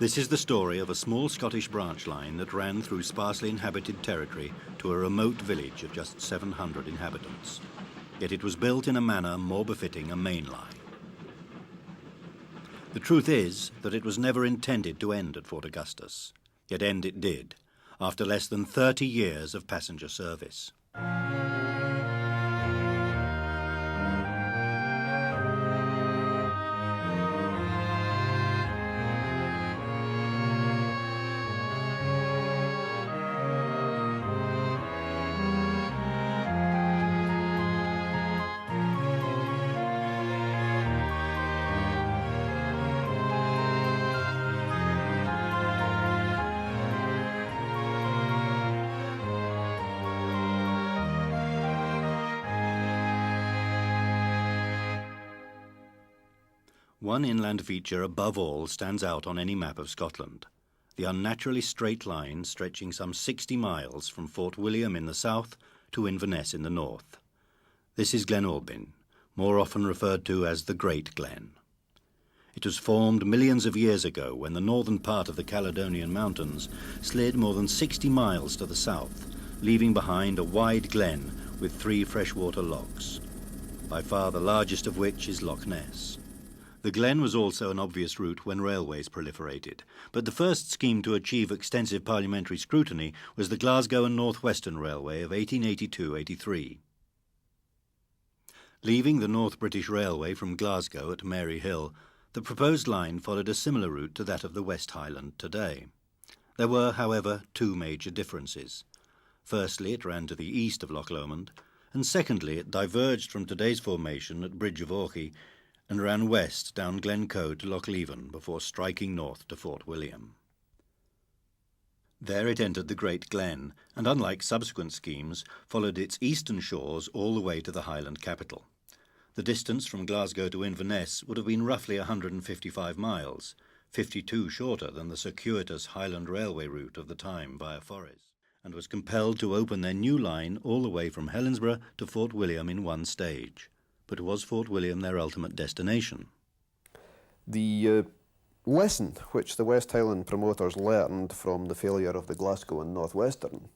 This is the story of a small Scottish branch line that ran through sparsely inhabited territory to a remote village of just 700 inhabitants. Yet it was built in a manner more befitting a main line. The truth is that it was never intended to end at Fort Augustus, yet end it did, after less than 30 years of passenger service. One inland feature above all stands out on any map of Scotland: the unnaturally straight line stretching some 60 miles from Fort William in the south to Inverness in the north. This is Glen Albyn, more often referred to as the Great Glen. It was formed millions of years ago when the northern part of the Caledonian Mountains slid more than 60 miles to the south, leaving behind a wide glen with 3 freshwater lochs, by far the largest of which is Loch Ness. The glen was also an obvious route when railways proliferated, but the first scheme to achieve extensive parliamentary scrutiny was the Glasgow and North Western Railway of 1882-83. Leaving the North British Railway from Glasgow at Mary Hill, the proposed line followed a similar route to that of the West Highland today. There were, however, 2 major differences. Firstly, it ran to the east of Loch Lomond, and secondly, it diverged from today's formation at Bridge of Orchy and ran west down Glencoe to Loch Leven before striking north to Fort William. There it entered the Great Glen, and unlike subsequent schemes, followed its eastern shores all the way to the Highland capital. The distance from Glasgow to Inverness would have been roughly 155 miles, 52 shorter than the circuitous Highland Railway route of the time via Forres, and was compelled to open their new line all the way from Helensburgh to Fort William in one stage. But was Fort William their ultimate destination? The lesson which the West Highland promoters learned from the failure of the Glasgow and North Western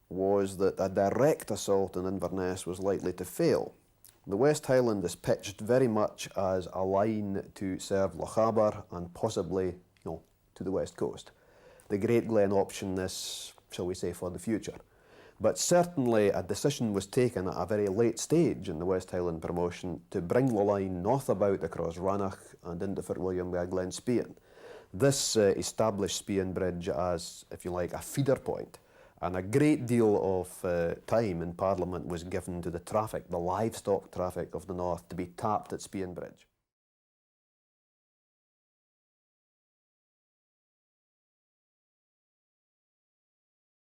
was that a direct assault on Inverness was likely to fail. The West Highland is pitched very much as a line to serve Lochaber and possibly, to the west coast. The Great Glen option is, shall we say, for the future. But certainly a decision was taken at a very late stage in the West Highland promotion to bring the line north about across Rannoch and into Fort William via Glen Spean. This established Spean Bridge as, if you like, a feeder point, and a great deal of time in Parliament was given to the traffic, the livestock traffic of the north, to be tapped at Spean Bridge.